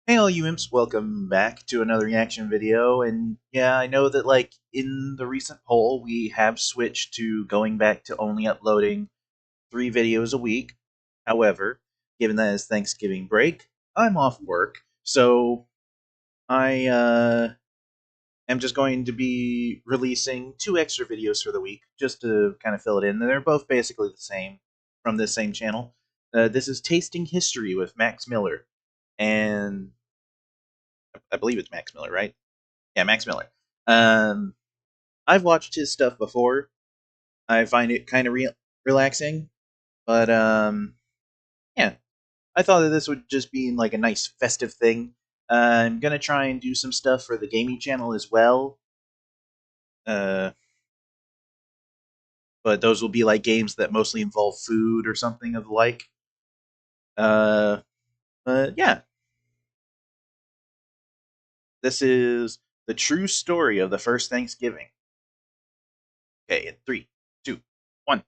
Hey all you imps, welcome back to another reaction video, and yeah, I know that like in the recent poll we have switched to going back to only uploading 3 videos a week. However, given that it's Thanksgiving break, I'm off work, so I am just going to be releasing 2 extra videos for the week, just to kind of fill it in. They're both basically the same, from this same channel. This is Tasting History with Max Miller, and I believe it's Max Miller, right? Yeah, Max Miller. Um, I've watched his stuff before. I find it kind of relaxing, but yeah, I thought that this would just be like a nice festive thing. I'm gonna try and do some stuff for the gaming channel as well. Uh, but those will be like games that mostly involve food or something of the like. Uh, but yeah, this is the true story of the first Thanksgiving. Okay, in 3, 2, 1.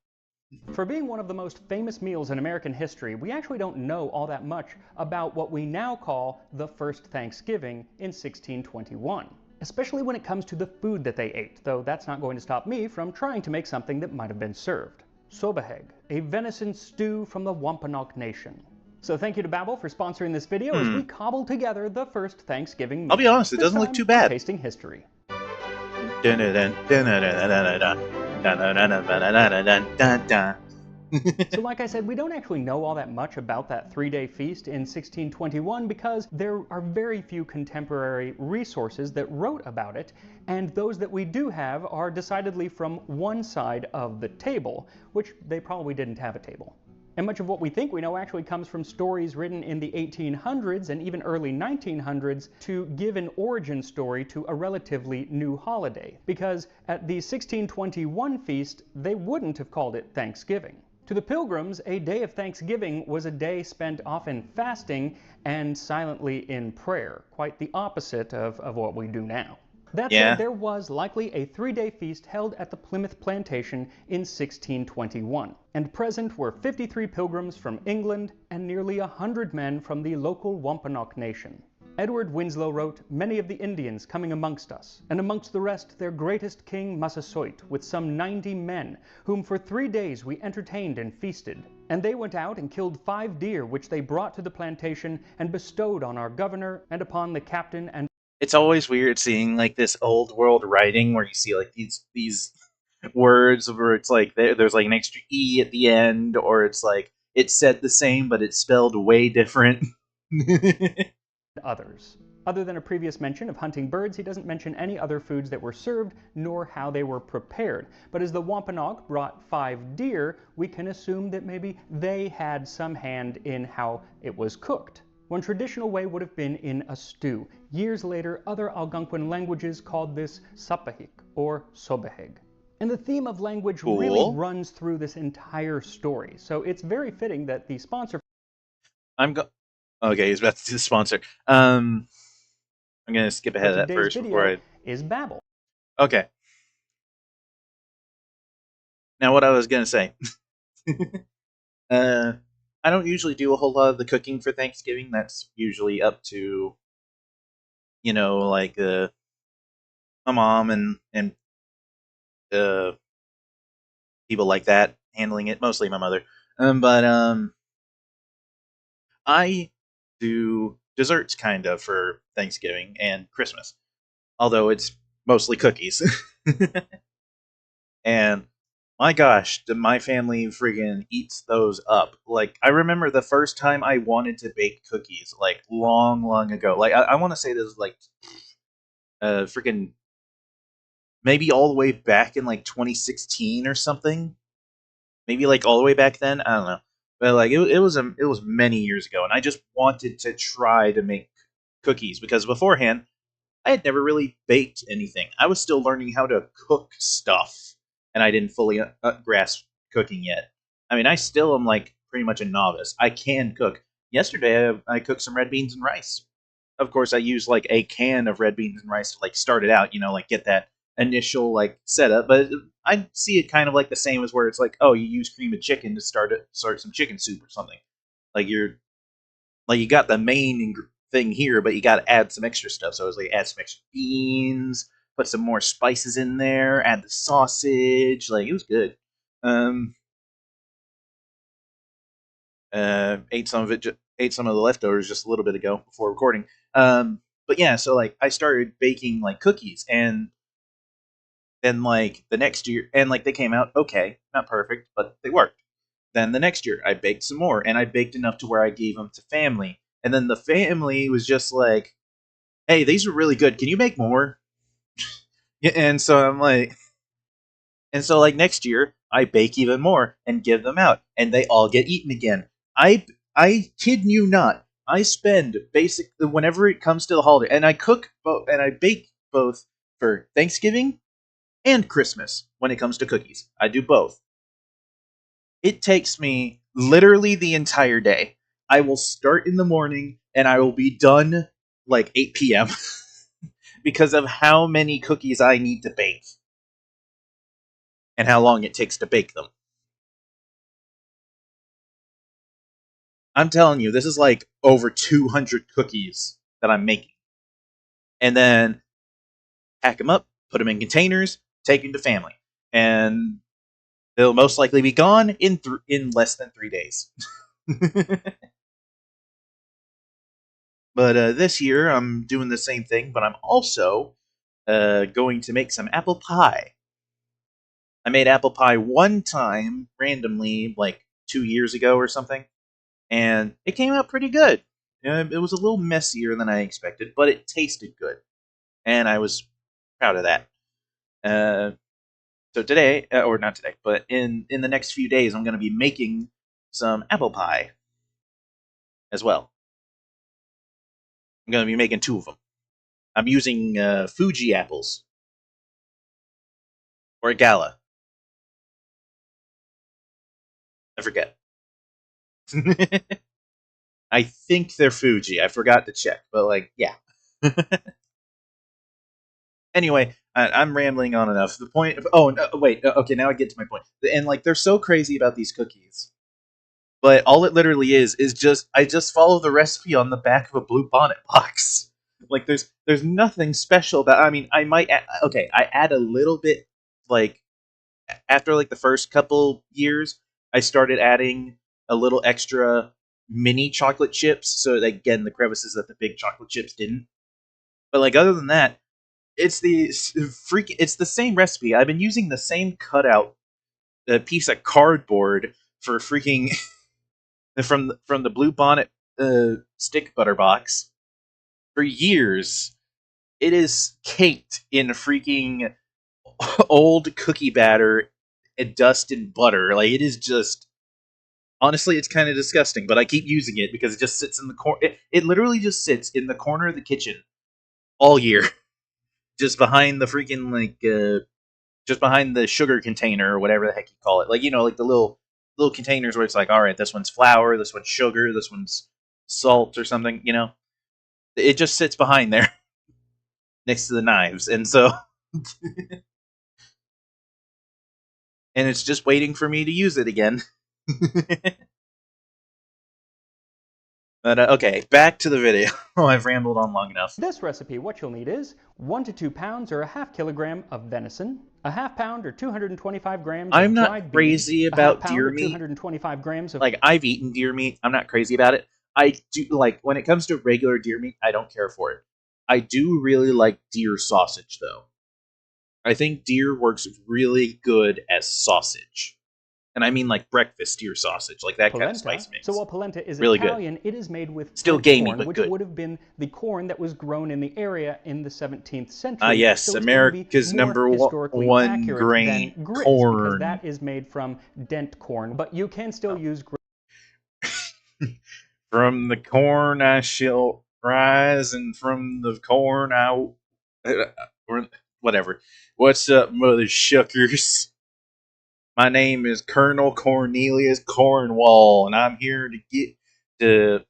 For being one of the most famous meals in American history, we actually don't know all that much about what we now call the first Thanksgiving in 1621, especially when it comes to the food that they ate, though that's not going to stop me from trying to make something that might have been served. Sobaheg, a venison stew from the Wampanoag Nation. So thank you to Babbel for sponsoring this video as we cobble together the first Thanksgiving I'll be meal, honest, it this doesn't look time too on bad. Tasting History. So like I said, we don't actually know all that much about that three-day feast in 1621 because there are very few contemporary resources that wrote about it, and those that we do have are decidedly from one side of the table, which they probably didn't have a table. And much of what we think we know actually comes from stories written in the 1800s and even early 1900s to give an origin story to a relatively new holiday, because at the 1621 feast, they wouldn't have called it Thanksgiving. To the Pilgrims, a day of Thanksgiving was a day spent often fasting and silently in prayer, quite the opposite of what we do now. That said, Yeah. there was likely a three-day feast held at the Plymouth Plantation in 1621, and present were 53 pilgrims from England and nearly 100 men from the local Wampanoag Nation. Edward Winslow wrote, "Many of the Indians coming amongst us, and amongst the rest their greatest king Massasoit, with some 90 men, whom for 3 days we entertained and feasted. And they went out and killed 5 deer, which they brought to the plantation, and bestowed on our governor, and upon the captain and..." It's always weird seeing like this old world writing where you see like these words where it's like there's like an extra e at the end, or it's like it's said the same but it's spelled way different. others. Other than a previous mention of hunting birds, he doesn't mention any other foods that were served, nor how they were prepared. But as the Wampanoag brought 5 deer, we can assume that maybe they had some hand in how it was cooked. One traditional way would have been in a stew. Years later, other Algonquin languages called this sapahik, or sobaheg. And the theme of language really Cool. runs through this entire story, so it's very fitting that the sponsor... Okay, he's about to do the sponsor. I'm gonna skip ahead of that today's first before video I. is Babbel. Okay. Now what I was gonna say. uh, I don't usually do a whole lot of the cooking for Thanksgiving. That's usually up to like my mom and uh people like that handling it. Mostly my mother. But I do desserts kind of for Thanksgiving and Christmas, although it's mostly cookies. And my gosh, my family friggin' eats those up. Like, I remember the first time I wanted to bake cookies, like long, long ago. Like, I want to say this is like friggin' maybe all the way back in like 2016 or something. Maybe like all the way back then. I don't know, but like it was many years ago, and I just wanted to try to make cookies because beforehand I had never really baked anything. I was still learning how to cook stuff, and I didn't fully grasp cooking yet. I mean, I still am like pretty much a novice. I can cook. Yesterday, I cooked some red beans and rice. Of course, I used like a can of red beans and rice to like start it out, like get that initial like setup. But I see it kind of like the same as where it's like, oh, you use cream of chicken to start some chicken soup or something. Like you got the main thing here, but you got to add some extra stuff. So I was like, add some extra beans, put some more spices in there, add the sausage. Like, it was good. Ate some of it. Ate some of the leftovers just a little bit ago before recording. But yeah, so like I started baking like cookies, and then like the next year, and like they came out okay, not perfect, but they worked. Then the next year, I baked some more, and I baked enough to where I gave them to family, and then the family was just like, "Hey, these are really good. Can you make more?" And so I'm like, and so like next year, I bake even more and give them out, and they all get eaten again. I kid you not. I spend basically whenever it comes to the holiday, and I cook both, and I bake both for Thanksgiving and Christmas when it comes to cookies. I do both. It takes me literally the entire day. I will start in the morning and I will be done like 8 p.m. because of how many cookies I need to bake and how long it takes to bake them. I'm telling you, this is like over 200 cookies that I'm making. And then pack them up, put them in containers, take them to family. And they'll most likely be gone in less than 3 days. But this year, I'm doing the same thing, but I'm also going to make some apple pie. I made apple pie one time randomly, like 2 years ago or something, and it came out pretty good. It was a little messier than I expected, but it tasted good, and I was proud of that. So today, or not today, but in the next few days, I'm going to be making some apple pie as well. I'm going to be making 2 of them. I'm using Fuji apples or Gala. I forget. I think they're Fuji. I forgot to check, but like, yeah. Anyway, I'm rambling on enough. The point. Oh no, wait. Okay, now I get to my point. And like, they're so crazy about these cookies, but all it literally is just I just follow the recipe on the back of a blue bonnet box. Like, there's nothing special about. I mean, I might. Okay, I add a little bit. Like after like the first couple years, I started adding a little extra mini chocolate chips, so that, again, the crevices that the big chocolate chips didn't. But like other than that, it's the same recipe. I've been using the same cutout piece of cardboard for freaking from the blue bonnet stick butter box for years. It is caked in freaking old cookie batter and dust and butter. Like, it is just, honestly, it's kind of disgusting, but I keep using it because it just sits in the corner. It literally just sits in the corner of the kitchen all year, just behind the freaking just behind the sugar container or whatever the heck you call it. Like, like the little containers where it's like, all right, this one's flour, this one's sugar, this one's salt or something. It just sits behind there next to the knives, and so and it's just waiting for me to use it again. But okay, back to the video. I've rambled on long enough. This recipe, what you'll need is 1 to 2 pounds or a half kilogram of venison, a half pound or 225 grams I'm of not dried crazy beef, a half about pound deer or meat. 225 grams of... Like, I've eaten deer meat. I'm not crazy about it. I do, like, when it comes to regular deer meat, I don't care for it. I do really like deer sausage, though. I think deer works really good as sausage. And I mean like breakfast deer sausage, like that kind of spice mix. So while polenta is really Italian, good. it is made with Still Dent gamey, corn, but which good. would have been the corn that was grown in the area in the 17th century. Ah, yes, so it's America's going to be more number historically one accurate grain, than grits, corn. because that is made from dent corn. But you can still use grits. From the corn I shall rise, and from the corn whatever. What's up, mother shuckers? My name is Colonel Cornelius Cornwall, and I'm here to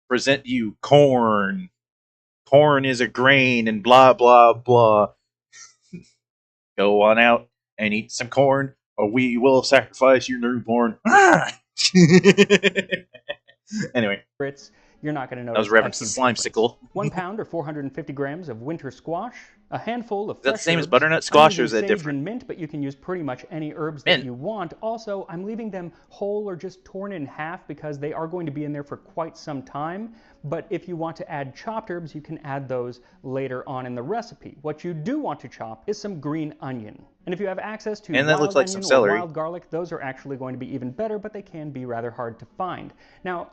present you corn. Corn is a grain, and blah blah blah. Go on out and eat some corn, or we will sacrifice your newborn. Anyway. you're not going to That was notice a reference to huge difference. Slimesicle. 1 pound or 450 grams of winter squash, a handful of Is that the fresh same as herbs. butternut I'm squash, or using is that sage different? and mint, but you can use pretty much any herbs that Mint. you want. Also, I'm leaving them whole or just torn in half because they are going to be in there for quite some time. But if you want to add chopped herbs, you can add those later on in the recipe. What you do want to chop is some green onion. And if you have access to And that looks wild like some onion or celery. wild garlic, those are actually going to be even better, but they can be rather hard to find. Now,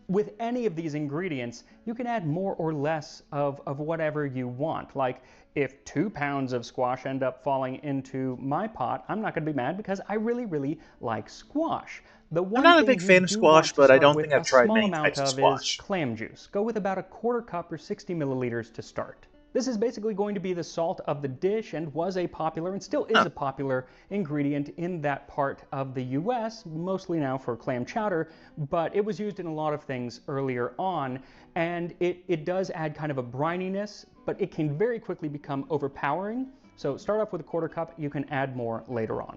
with any of these ingredients, you can add more or less of whatever you want. Like, if 2 pounds of squash end up falling into my pot, I'm not going to be mad because I really, really like squash. The I'm one not a thing big you fan of do squash, want to but I start don't with think I've a tried small many amount types of of is squash. clam juice. Go with about 1/4 cup or 60 milliliters to start. This is basically going to be the salt of the dish and was a popular and still is a popular ingredient in that part of the US, mostly now for clam chowder, but it was used in a lot of things earlier on, and it does add kind of a brininess, but it can very quickly become overpowering. So start off with 1/4 cup, you can add more later on.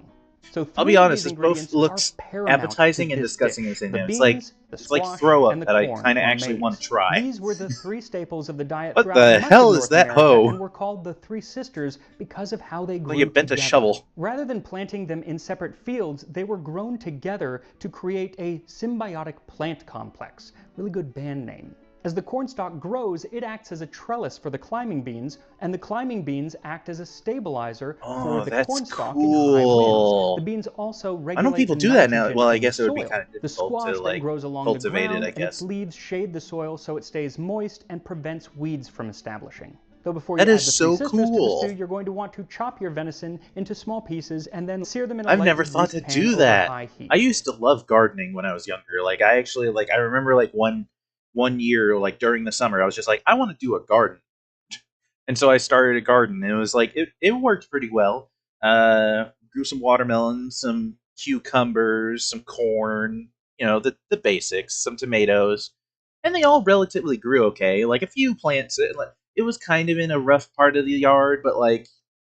So I'll 3 be of honest, these this both ingredients are looks paramount to appetizing and this disgusting at the dish. same The time. beans, the It's like squash, throw and up the that I corn kind of or actually want maize. to try. These were the 3 staples of the diet What throughout the much of hell is North that America hoe? and were called the 3 sisters because of how they Like you grew bent a together. shovel. Rather than planting them in separate fields, they were grown together to create a symbiotic plant complex. Really good band name. As the cornstalk grows, it acts as a trellis for the climbing beans, and the climbing beans act as a stabilizer for Oh, the that's cornstalk in high winds. The cool. beans also I know regulate people do that now. nitrogen Well, I in the guess it would be soil. kind of The difficult to squash then like grows along the cultivate it, ground, I and its guess. leaves shade the soil so it stays moist and prevents weeds from establishing. Though before you That add is the 3 so sisters to the stew, cool. you're going to want to chop your venison into small pieces and then sear them in a I've never lightly thought greased to pan do over that. high I heat. used to love gardening when I was younger. Like I actually like I remember like one year like during the summer I was just like I want to do a garden. And so I started a garden and it was like it worked pretty well. Grew some watermelons, some cucumbers, some corn, you know, the basics, some tomatoes. And they all relatively grew okay. Like a few plants it was kind of in a rough part of the yard, but like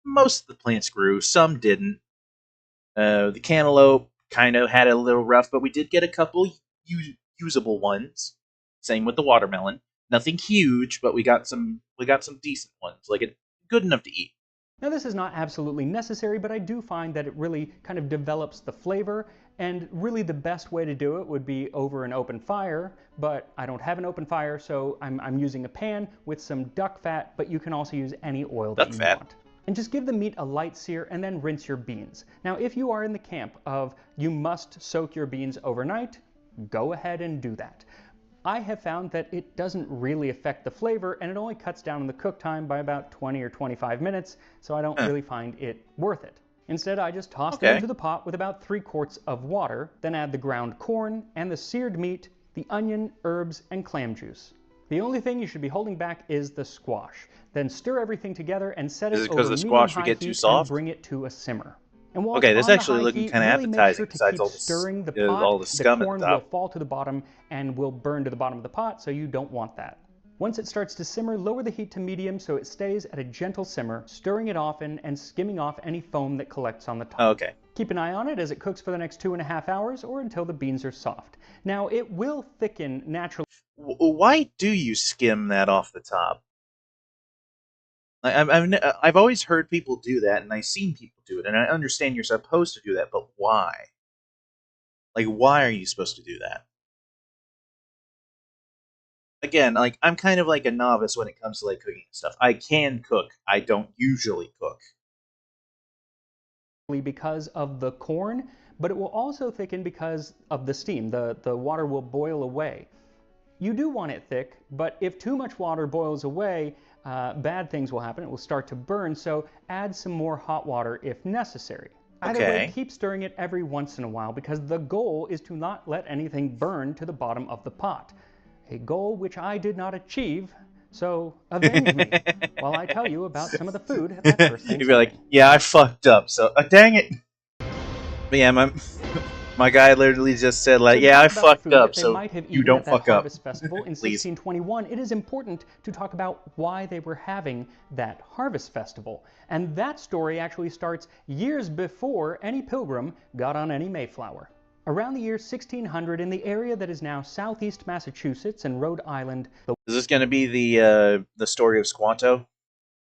most of the plants grew, some didn't. The cantaloupe kind of had a little rough, but we did get a couple usable ones. Same with the watermelon. Nothing huge, but we got some decent ones, like it good enough to eat. Now this is not absolutely necessary, but I do find that it really kind of develops the flavor, and really the best way to do it would be over an open fire, but I don't have an open fire, so I'm using a pan with some duck fat, but you can also use any oil that Duck you fat. want. And just give the meat a light sear and then rinse your beans. Now if you are in the camp of you must soak your beans overnight, go ahead and do that. I have found that it doesn't really affect the flavor, and it only cuts down on the cook time by about 20 or 25 minutes, so I don't Huh. really find it worth it. Instead, I just toss them Okay. into the pot with about 3 quarts of water, then add the ground corn and the seared meat, the onion, herbs, and clam juice. The only thing you should be holding back is the squash. Then stir everything together and set Is it it because over the squash would medium-high get too heat and soft? bring it to a simmer. And while it's Okay, this on the actually high looking heat, kind of really make appetizing. sure to Besides keep all stirring the all pot. the The scum at the corn will top. fall to the bottom and will burn to the bottom of the pot, so you don't want that. Once it starts to simmer, lower the heat to medium so it stays at a gentle simmer, stirring it often and skimming off any foam that collects on the top. Okay. Keep an eye on it as it cooks for the next 2.5 hours or until the beans are soft. Now, it will thicken naturally. Why do you skim that off the top? I've always heard people do that, and I've seen people do it, and I understand you're supposed to do that, but why? Like, why are you supposed to do that? Again, like I'm kind of like a novice when it comes to like cooking and stuff. I can cook. I don't usually cook. Because of the corn, but it will also thicken because of the steam. The water will boil away. You do want it thick, but if too much water boils away, bad things will happen. It will start to burn, so add some more hot water if necessary. Either way, Okay. keep stirring it every once in a while because the goal is to not let anything burn to the bottom of the pot. A goal which I did not achieve, so avenge me while I tell you about some of the food at that first You'd be like, Thanksgiving. yeah, I fucked up, so dang it. But yeah, my guy literally just said like, So to yeah, I talk about the fucked food up, that they so might have you eaten don't at that fuck up. harvest festival in Please. 1621, it is important to talk about why they were having that harvest festival. And that story actually starts years before any pilgrim got on any Mayflower. Around the year 1600, in the area that is now southeast Massachusetts and Rhode Island, the Is this going to be the story of Squanto?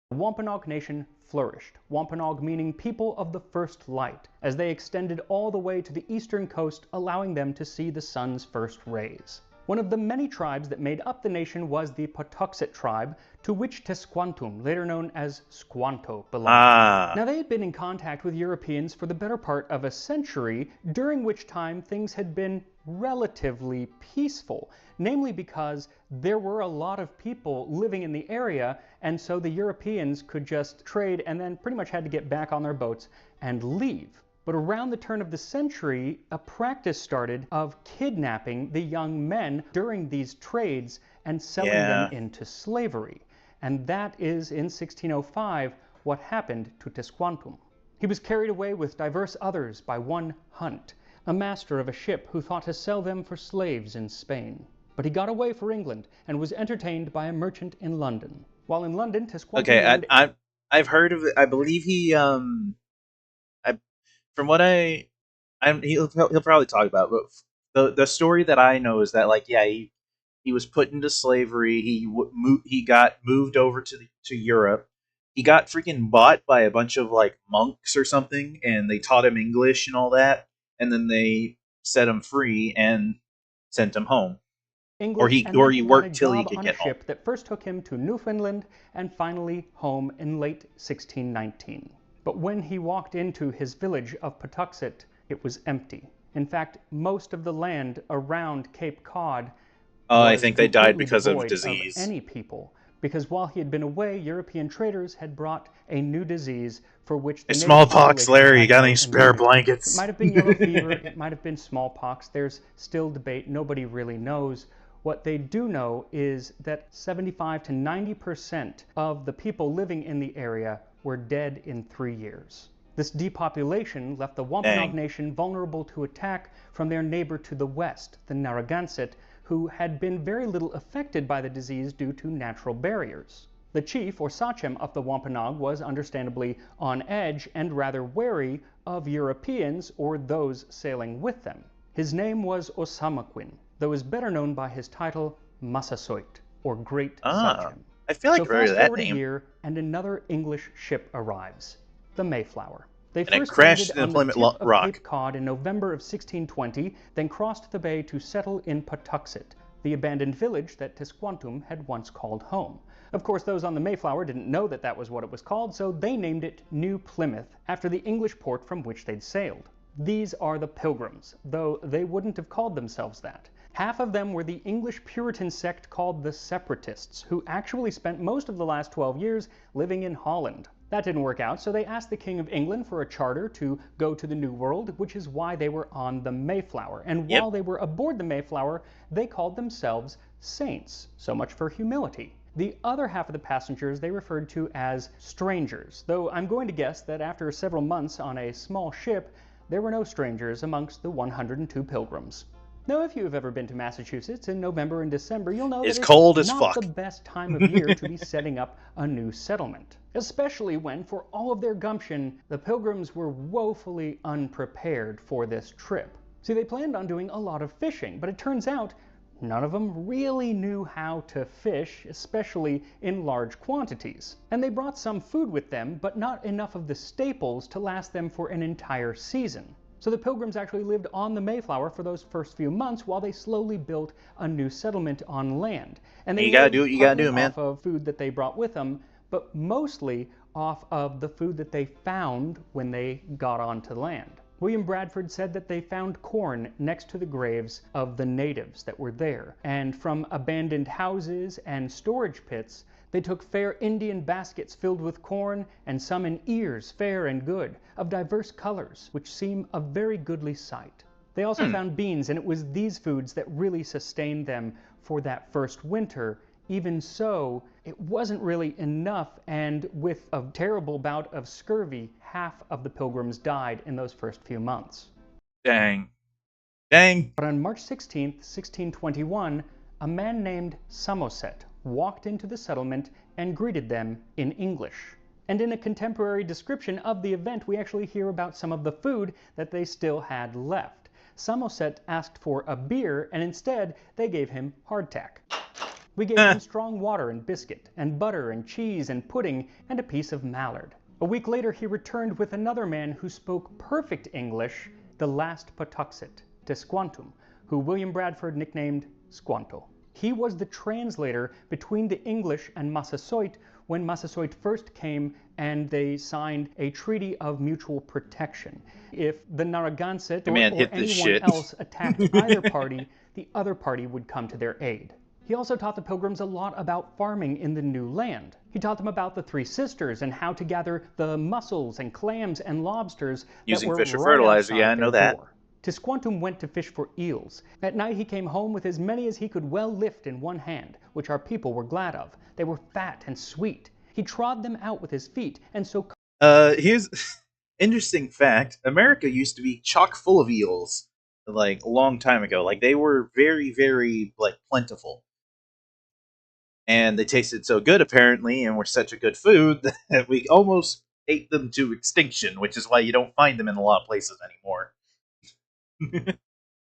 Wampanoag Nation flourished. Wampanoag meaning people of the first light, as they extended all the way to the eastern coast, allowing them to see the sun's first rays. One of the many tribes that made up the nation was the Patuxet tribe, to which Tesquantum, later known as Squanto, belonged. Now, they had been in contact with Europeans for the better part of a century, during which time things had been relatively peaceful, namely because there were a lot of people living in the area, and so the Europeans could just trade and then pretty much had to get back on their boats and leave. But around the turn of the century, a practice started of kidnapping the young men during these trades and selling them into slavery. And that is, in 1605, what happened to Tesquantum. He was carried away with diverse others by one Hunt, a master of a ship who thought to sell them for slaves in Spain. But he got away for England and was entertained by a merchant in London. While in London, Tesquantum I've heard of it. I believe he from what he'll probably talk about, but the story that I know is that he was put into slavery. He got moved over to Europe. He got freaking bought by a bunch of monks or something, and they taught him English and all that, and then they set him free and sent him home. English, or he worked till he could get home. Ship that first took him to Newfoundland and finally home in late 1619. But when he walked into his village of Patuxet, it was empty. In fact, most of the land around Cape Cod I think they died because of disease. Of any people, because while he had been away, European traders had brought a new disease for which the smallpox. Larry, you got any spare blankets? It might have been yellow fever. It might have been smallpox. There's still debate. Nobody really knows. What they do know is that 75 to 90% of the people living in the area were dead in 3 years. This depopulation left the Wampanoag Nation vulnerable to attack from their neighbor to the west, the Narragansett, who had been very little affected by the disease due to natural barriers. The chief, or sachem, of the Wampanoag was understandably on edge and rather wary of Europeans or those sailing with them. His name was Osamaquin, though is better known by his title Massasoit, or Great Sachem. I feel like so fast forward a year, and another English ship arrives, the Mayflower. They first crashed landed on the tip of Cape Cod in November of 1620, then crossed the bay to settle in Patuxet, the abandoned village that Tesquantum had once called home. Of course, those on the Mayflower didn't know that that was what it was called, so they named it New Plymouth, after the English port from which they'd sailed. These are the Pilgrims, though they wouldn't have called themselves that. Half of them were the English Puritan sect called the Separatists, who actually spent most of the last 12 years living in Holland. That didn't work out, so they asked the King of England for a charter to go to the New World, which is why they were on the Mayflower. And while they were aboard the Mayflower, they called themselves saints. So much for humility. The other half of the passengers they referred to as strangers, though I'm going to guess that after several months on a small ship, there were no strangers amongst the 102 pilgrims. Now, if you have ever been to Massachusetts in November and December, you'll know that it's cold as not fuck. the best time of year to be setting up a new settlement. Especially when, for all of their gumption, the Pilgrims were woefully unprepared for this trip. See, they planned on doing a lot of fishing, but it turns out none of them really knew how to fish, especially in large quantities. And they brought some food with them, but not enough of the staples to last them for an entire season. So the Pilgrims actually lived on the Mayflower for those first few months while they slowly built a new settlement on land. And they you gotta do what you gotta do, man. Off of food that they brought with them, but mostly off of the food that they found when they got onto land. William Bradford said that they found corn next to the graves of the natives that were there, and from abandoned houses and storage pits, they took fair Indian baskets filled with corn, and some in ears fair and good, of diverse colors, which seem a very goodly sight. They also found beans, and it was these foods that really sustained them for that first winter. Even so, it wasn't really enough, and with a terrible bout of scurvy, half of the Pilgrims died in those first few months. Dang. Dang. But on March 16th, 1621, a man named Samoset walked into the settlement and greeted them in English. And in a contemporary description of the event, we actually hear about some of the food that they still had left. Samoset asked for a beer, and instead they gave him hardtack. We gave him strong water and biscuit, and butter and cheese and pudding, and a piece of mallard. A week later he returned with another man who spoke perfect English, the last Patuxet, Tisquantum, who William Bradford nicknamed Squanto. He was the translator between the English and Massasoit when Massasoit first came and they signed a treaty of mutual protection. If the Narragansett or anyone else attacked either party, the other party would come to their aid. He also taught the Pilgrims a lot about farming in the new land. He taught them about the Three Sisters and how to gather the mussels and clams and lobsters using that were fish for right fertilizer. Yeah, I outside know their that. door. Tisquantum went to fish for eels. At night he came home with as many as he could well lift in one hand, which our people were glad of. They were fat and sweet. He trod them out with his feet, and so... Here's interesting fact. America used to be chock full of eels, like, a long time ago. Like, they were very, very, like, plentiful. And they tasted so good, apparently, and were such a good food that we almost ate them to extinction, which is why you don't find them in a lot of places anymore.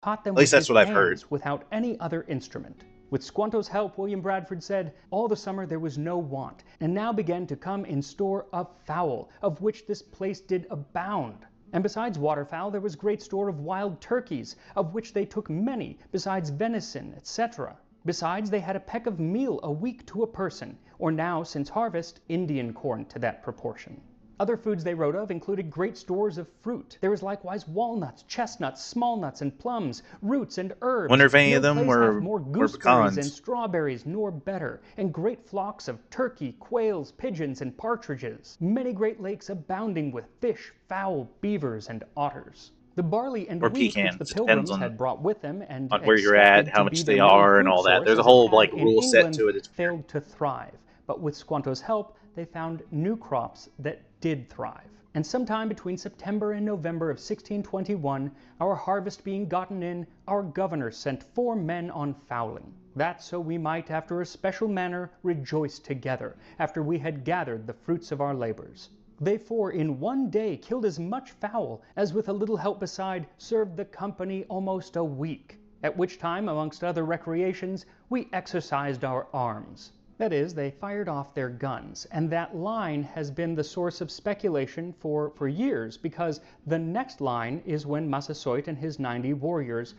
Caught them At least with that's his what I've hands heard. without any other instrument. With Squanto's help, William Bradford said, all the summer there was no want, and now began to come in store of fowl, of which this place did abound. And besides waterfowl, there was great store of wild turkeys, of which they took many, besides venison, etc. Besides, they had a peck of meal a week to a person, or now, since harvest, Indian corn to that proportion. Other foods they wrote of included great stores of fruit. There was likewise walnuts, chestnuts, small nuts, and plums, roots and herbs. Wonder if any no of them place were hath more gooseberries and pecans. strawberries nor better, and great flocks of turkey, quails, pigeons, and partridges. Many great lakes abounding with fish, fowl, beavers, and otters. The barley and Or wheat pecans. which the It depends Pilgrims had brought with them and on where you're at, expected how to much be they their main are, and food all that. source, There's a as it whole, had like, in rule set England, to it. It's weird. failed to thrive. But with Squanto's help, they found new crops that did thrive. And sometime between September and November of 1621, our harvest being gotten in, our governor sent 4 men on fowling. That so we might after a special manner rejoice together, after we had gathered the fruits of our labors. They 4 in one day killed as much fowl as with a little help beside served the company almost a week. At which time, amongst other recreations, we exercised our arms. That is, they fired off their guns, and that line has been the source of speculation for years, because the next line is when Massasoit and his 90 warriors...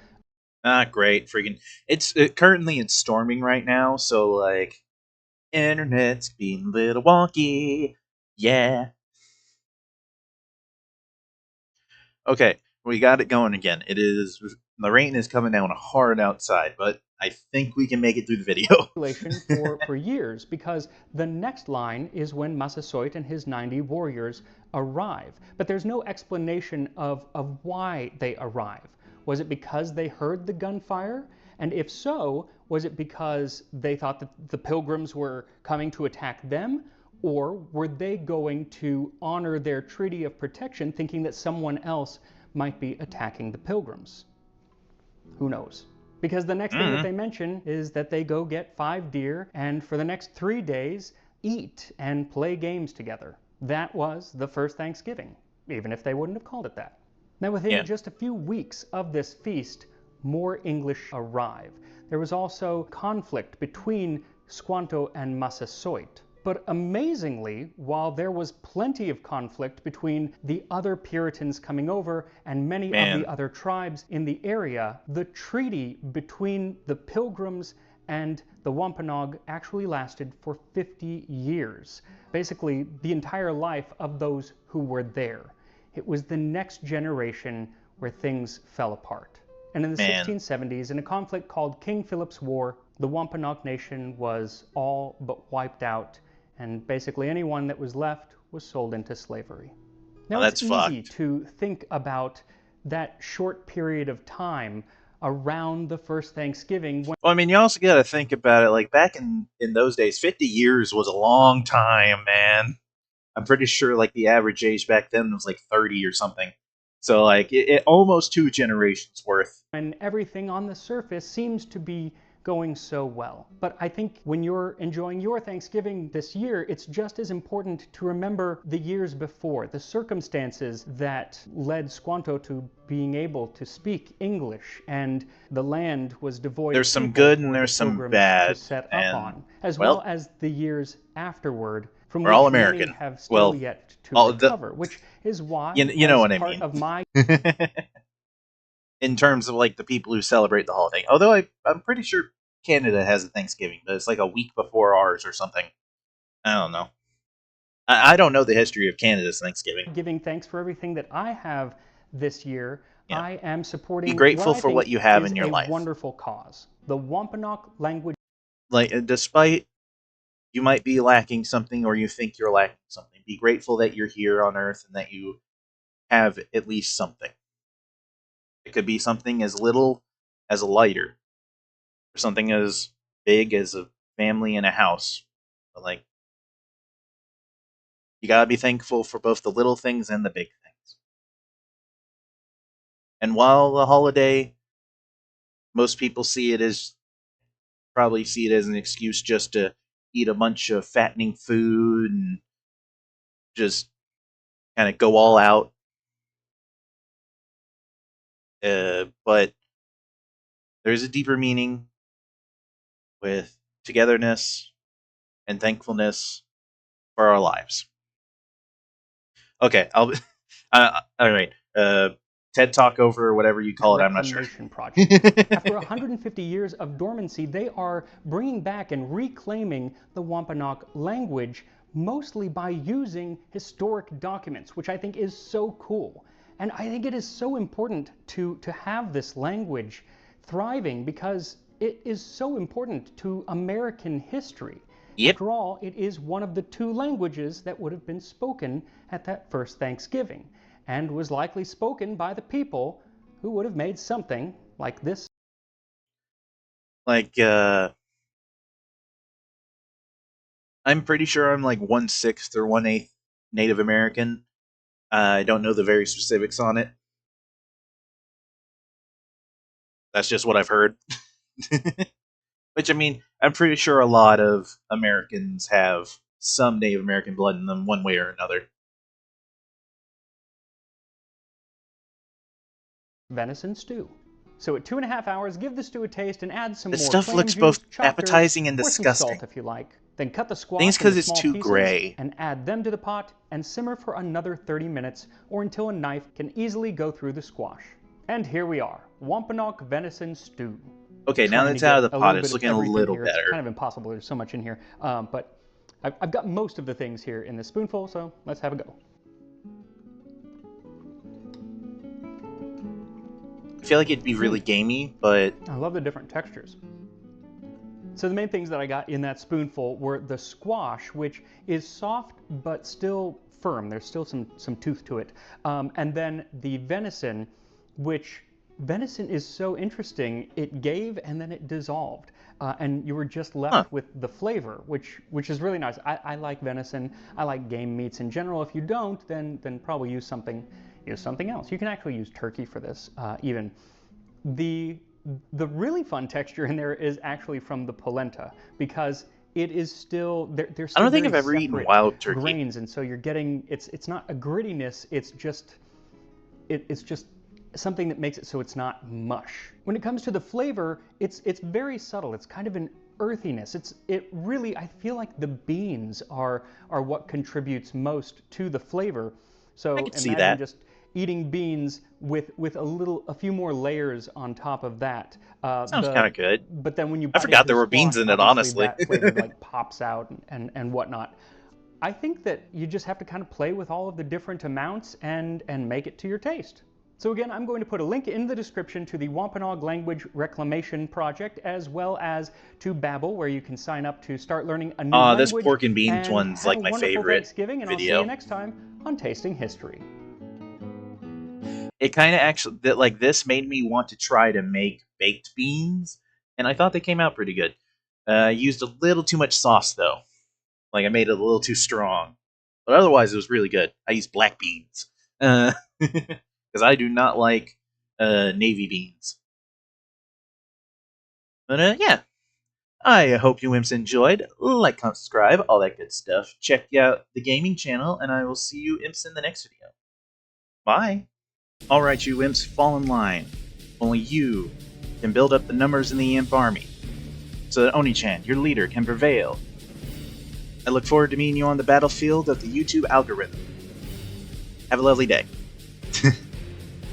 Great. Freaking. It's currently it's storming right now, so, like, internet's being a little wonky. Yeah. Okay, we got it going again. The rain is coming down hard outside, but I think we can make it through the video. for years, because the next line is when Massasoit and his 90 warriors arrive. But there's no explanation of why they arrive. Was it because they heard the gunfire? And if so, was it because they thought that the Pilgrims were coming to attack them? Or were they going to honor their treaty of protection, thinking that someone else might be attacking the Pilgrims? Who knows? Because the next thing that they mention is that they go get 5 deer and for the next 3 days eat and play games together. That was the first Thanksgiving, even if they wouldn't have called it that. Now within just a few weeks of this feast, more English arrive. There was also conflict between Squanto and Massasoit. But amazingly, while there was plenty of conflict between the other Puritans coming over and many of the other tribes in the area, the treaty between the Pilgrims and the Wampanoag actually lasted for 50 years. Basically, the entire life of those who were there. It was the next generation where things fell apart. And in the 1670s, in a conflict called King Philip's War, the Wampanoag Nation was all but wiped out, and basically anyone that was left was sold into slavery. Now it's easy to think about that short period of time around the first Thanksgiving. Well, I mean, you also got to think about it. Like, back in those days, 50 years was a long time, man. I'm pretty sure, like, the average age back then was, like, 30 or something. So, like, it almost 2 generations worth. And everything on the surface seems to be going so well. But I think when you're enjoying your Thanksgiving this year, it's just as important to remember the years before, the circumstances that led Squanto to being able to speak English, and the land was devoid There's of some people good and for the there's some pilgrims to bad, set up and, on, as well well, as the years afterward, from we're all which many American. have still Well, yet to all the recover, which is why, you know as what I part mean. of my In terms of like the people who celebrate the holiday. Although I'm pretty sure Canada has a Thanksgiving, but it's like a week before ours or something. I don't know. I don't know the history of Canada's Thanksgiving. giving thanks for everything that I have this year, Yeah. I am Be supporting what grateful I for what think you have is in your a life. wonderful cause. The Wampanoag language. Like, despite you might be lacking something or you think you're lacking something, be grateful that you're here on Earth and that you have at least something. It could be something as little as a lighter, or something as big as a family and a house. But like, you gotta be thankful for both the little things and the big things. And while the holiday, most people probably see it as an excuse just to eat a bunch of fattening food and just kind of go all out. But there's a deeper meaning with togetherness and thankfulness for our lives. Okay, I'll. All right. TED Talk over, whatever you call it. I'm not sure. Project. After 150 years of dormancy, they are bringing back and reclaiming the Wampanoag language, mostly by using historic documents, which I think is so cool. And I think it is so important to have this language thriving because it is so important to American history. Yep. After all, it is one of the two languages that would have been spoken at that first Thanksgiving, and was likely spoken by the people who would have made something like this. Like, I'm pretty sure I'm like 1/6 or 1/8 Native American. I don't know the very specifics on it. That's just what I've heard. Which, I mean, I'm pretty sure a lot of Americans have some Native American blood in them one way or another. Venison stew. So at 2.5 hours, give the stew a taste and add some This more stuff clam looks juice, both chopped appetizing herbs, and or some disgusting. salt if you like. Then cut the I think it's squash into 'cause it's small too pieces gray. and add them to the pot and simmer for another 30 minutes or until a knife can easily go through the squash. And here we are, Wampanoag venison stew. Okay, now Trying that it's to out of get the a pot, little it's bit of looking a everything little here. It's better. kind of impossible, there's so much in here. But I've got most of the things here in this spoonful, so let's have a go. I feel like it'd be really gamey, but I love the different textures. So the main things that I got in that spoonful were the squash, which is soft but still firm. There's still some tooth to it. And then the venison, which venison is so interesting. It gave and then it dissolved. And you were just left with the flavor, which is really nice. I like venison. I like game meats in general. If you don't, then probably use something else. You can actually use turkey for this even. The really fun texture in there is actually from the polenta, because it is still there's still I don't think very I've ever eaten separate wild turkey. grains, and so you're getting it's not a grittiness, it's just something that makes it so it's not mush. When it comes to the flavor, it's very subtle. It's kind of an earthiness. It really, I feel like the beans are what contributes most to the flavor. So I could see imagine that. just eating beans with a few more layers on top of that. Sounds kind of good. But then when you I bite forgot into there the were beans squash, in it, obviously honestly. that flavor like pops out and whatnot. I think that you just have to kind of play with all of the different amounts and make it to your taste. So again, I'm going to put a link in the description to the Wampanoag Language Reclamation Project, as well as to Babbel, where you can sign up to start learning a new language. This pork and beans and one's have like a my wonderful favorite Thanksgiving, and video. I'll see you next time on Tasting History. It kind of actually like this made me want to try to make baked beans, and I thought they came out pretty good. I used a little too much sauce though, like I made it a little too strong, but otherwise it was really good. I used black beans because I do not like navy beans. But yeah, I hope you imps enjoyed. Like, comment, subscribe, all that good stuff. Check out the gaming channel, and I will see you imps in the next video. Bye! Alright, you imps, fall in line. Only you can build up the numbers in the imp army, so that Oni-Chan, your leader, can prevail. I look forward to meeting you on the battlefield of the YouTube algorithm. Have a lovely day.